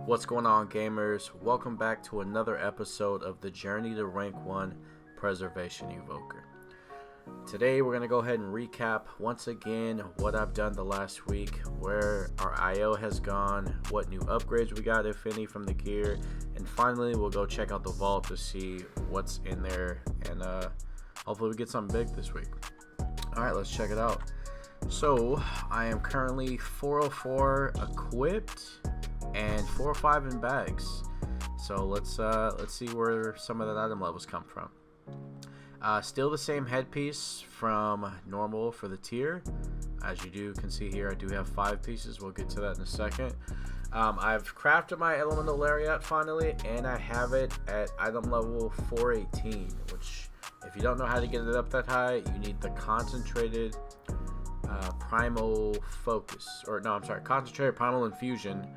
What's going on, gamers? Welcome back to another episode of the Journey to Rank 1 Preservation Evoker. Today we're going to go ahead and recap once again what I've done the last week, where our IO has gone, what new upgrades we got, if any, from the gear, and finally we'll go check out the vault to see what's in there, and hopefully we get something big this week. Alright, let's check it out. So, I am currently 404 equipped and 405 in bags. So let's see where some of that item levels come from. Still the same headpiece from normal for the tier. As you can see here, I do have 5 pieces. We'll get to that in a second. I've crafted my elemental lariat finally, and I have it at item level 418, which, if you don't know how to get it up that high, you need the concentrated primal focus, or no, I'm sorry, concentrated primal infusion,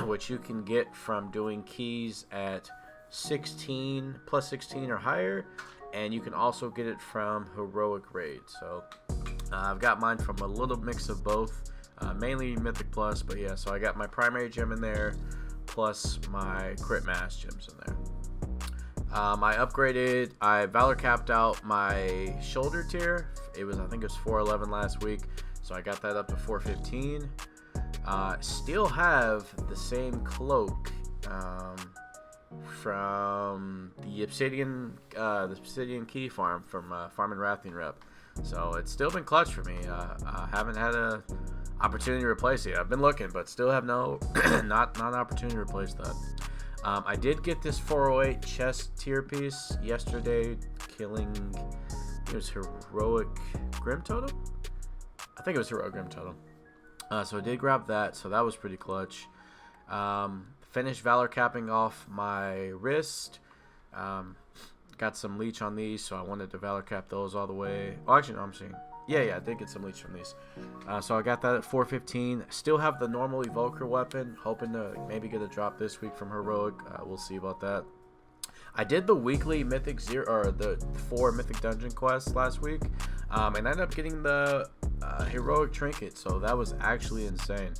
which you can get from doing keys at 16 plus 16 or higher, and you can also get it from heroic raid. So I've got mine from a little mix of both, mainly mythic plus, but yeah, so I got my primary gem in there plus my crit mass gems in there. I valor capped out my shoulder tier. I think it was 411 last week, so I got that up to 415. Still have the same cloak from the Obsidian Key farm from Farm and Rafting Rep. So it's still been clutch for me. I haven't had a opportunity to replace it. I've been looking, but still have not an opportunity to replace that. I did get this 408 chest tier piece yesterday, killing, I think it was heroic Grim Totem. I think it was heroic Grim Totem. So I did grab that, so that was pretty clutch. Finished valor capping off my wrist. Got some leech on these, so I wanted to valor cap those all the way. Oh, actually, no, I'm seeing. Yeah, I did get some leech from these. So I got that at 415. Still have the normal Evoker weapon, hoping to maybe get a drop this week from heroic. We'll see about that. I did the weekly mythic the 4 mythic dungeon quests last week, and ended up getting the heroic trinket, so that was actually insane.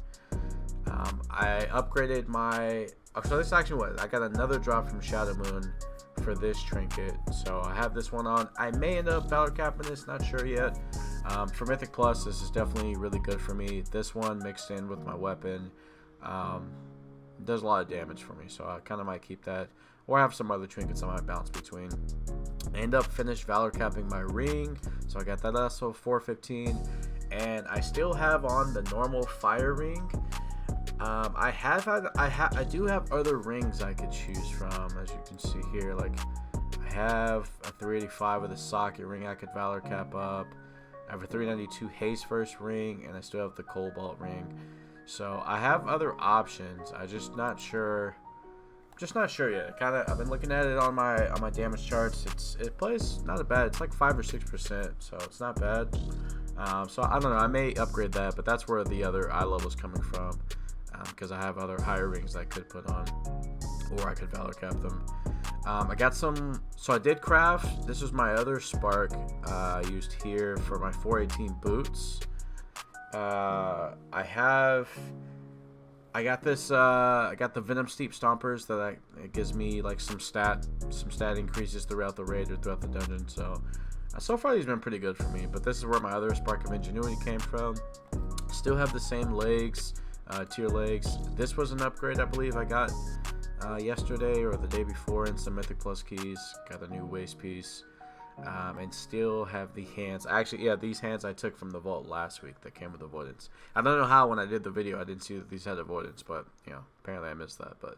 I upgraded my, so this actually was, I got another drop from Shadow Moon for this trinket, so I have this one on. I may end up valor capping this, not sure yet. For mythic plus, this is definitely really good for me. This one mixed in with my weapon does a lot of damage for me, so I kind of might keep that, or I have some other trinkets I might bounce between. I end up finished valor capping my ring, so I got that also 415, and I still have on the normal fire ring. I do have other rings I could choose from, as you can see here. Like, I have a 385 with a socket ring I could valor cap up. I have a 392 haste first ring, and I still have the cobalt ring. So I have other options. I'm just not sure yet. I've been looking at it on my damage charts. It plays not bad. It's like 5 or 6%, so it's not bad. So I don't know. I may upgrade that, but that's where the other eye level is coming from, because I have other higher rings I could put on, or I could valor cap them. I got some. So I did craft. This was my other spark used here for my 418 boots. I got this. I got the Venom Steep Stompers that it gives me like some stat increases throughout the raid or throughout the dungeon. So far these have been pretty good for me. But this is where my other Spark of Ingenuity came from. Still have the same legs, tier legs. This was an upgrade I believe I got yesterday or the day before in some Mythic Plus keys. Got a new waist piece. And still have the hands. Actually, yeah, these hands I took from the vault last week that came with avoidance. I don't know how when I did the video I didn't see that these had avoidance, but apparently I missed that. But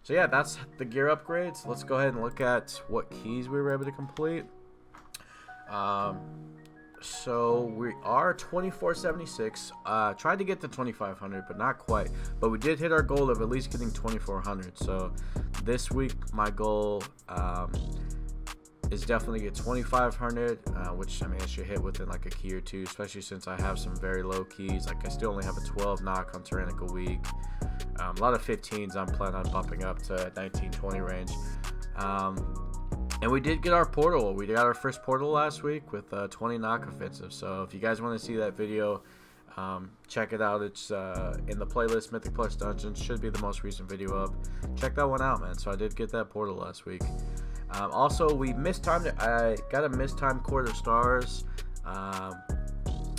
so yeah, that's the gear upgrades. Let's go ahead and look at what keys we were able to complete. So we are 2476. Tried to get to 2500, but not quite. But we did hit our goal of at least getting 2400. So this week my goal is definitely get 2500, which I mean I should hit within like a key or two, especially since I have some very low keys. Like I still only have a 12 knock on Tyrannical Weak. A lot of 15s I'm planning on bumping up to 19-20 range. And we did get our portal. We got our first portal last week with 20 knock offensive. So if you guys want to see that video, Check it out. It's in the playlist. Mythic Plus Dungeons should be the most recent video up. Check that one out, man. So I did get that portal last week. Also, we mistimed it. I got a mistimed quarter stars.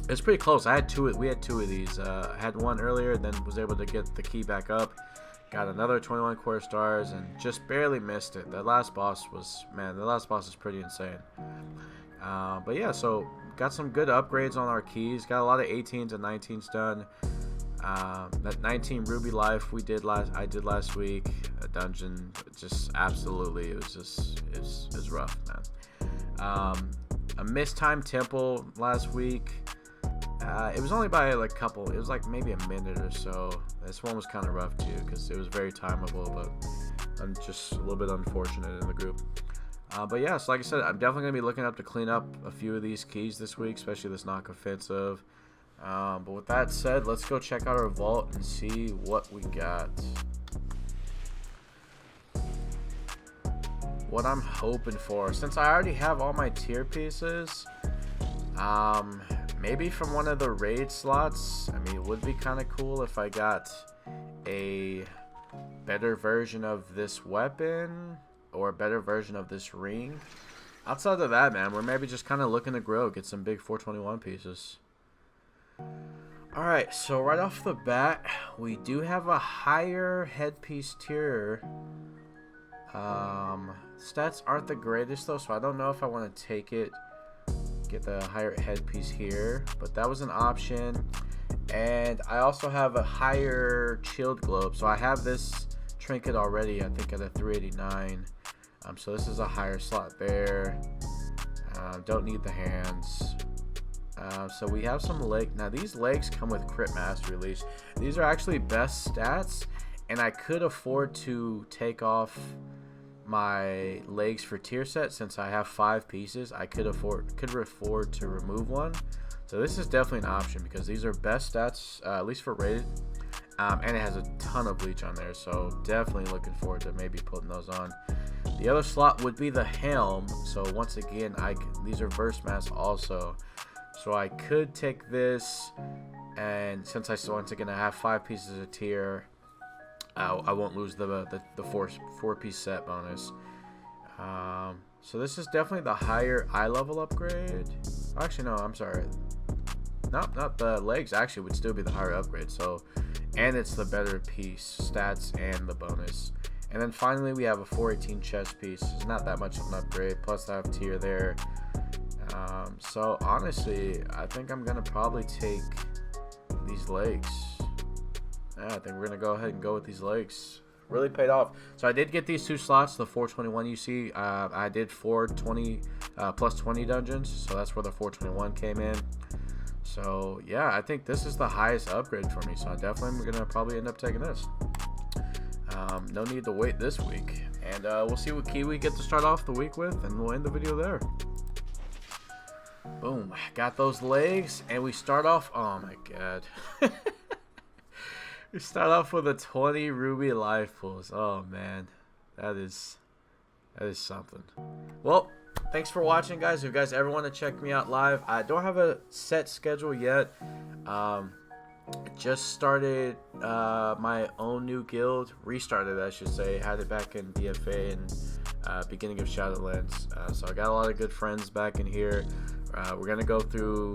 It's pretty close. We had two of these. I had one earlier, then was able to get the key back up. Got another 21 quarter stars and just barely missed it. The last boss is pretty insane. But yeah, so got some good upgrades on our keys. Got a lot of 18s and 19s done. That 19 ruby life I did last week. A dungeon, just absolutely, it was rough, man. A mistimed temple last week. It was only by like it was like maybe a minute or so. This one was kind of rough too because it was very timeable, but I'm just a little bit unfortunate in the group. But yeah, so like I said, I'm definitely going to be looking up to clean up a few of these keys this week, especially this knock offensive. But with that said, let's go check out our vault and see what we got. What I'm hoping for, since I already have all my tier pieces, maybe from one of the raid slots. I mean, it would be kind of cool if I got a better version of this weapon or a better version of this ring. Outside of that, man, we're maybe just kind of looking to grow, get some big 421 pieces. Alright, so right off the bat, we do have a higher headpiece tier. Stats aren't the greatest though, so I don't know if I want to take it, get the higher headpiece here, but that was an option. And I also have a higher chilled globe, so I have this trinket already, I think at a 389. So this is a higher slot there. Don't need the hands. So we have some leg. Now these legs come with crit mastery leash. These are actually best stats, and I could afford to take off my legs for tier set since I have 5 pieces. I could afford to remove one. So this is definitely an option because these are best stats, at least for rated. And it has a ton of bleach on there, so definitely looking forward to maybe putting those on. The other slot would be the helm. So once again, these are burst masks also. So I could take this, and since once again I have 5 pieces of tier, I won't lose the 4-piece set bonus. So this is definitely the higher eye level upgrade. Actually, no, I'm sorry. Not the legs. Actually, would still be the higher upgrade. So, and it's the better piece stats and the bonus. And then finally, we have a 418 chest piece. It's not that much of an upgrade. Plus, I have tier there. So honestly, I think I'm gonna probably take these legs. Yeah, I think we're gonna go ahead and go with these legs. Really paid off. So I did get these 2 slots, the 421 you see. I did 420 plus 20 dungeons, so that's where the 421 came in. So yeah, I think this is the highest upgrade for me, so I definitely am gonna probably end up taking this. No need to wait this week, and we'll see what key we get to start off the week with, and we'll end the video there. Boom, got those legs, and we start off, oh my god. We start off with a 20 ruby life pools. Oh man, that is something. Well, thanks for watching, guys. If you guys ever want to check me out live, I don't have a set schedule yet. Just started my own new guild, restarted I should say, had it back in DFA and beginning of Shadowlands. So I got a lot of good friends back in here. We're gonna go through,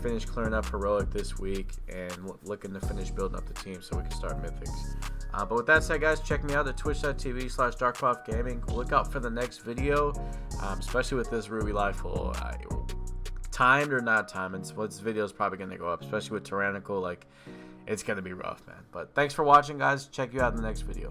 finish clearing up heroic this week, and looking to finish building up the team so we can start mythics. But with that said, guys, check me out at twitch.tv/darkpopgaming. Look out for the next video, especially with this ruby life pool. Timed or not timed, this video is probably going to go up, especially with tyrannical. Like, it's going to be rough, man. But thanks for watching, guys. Check you out in the next video.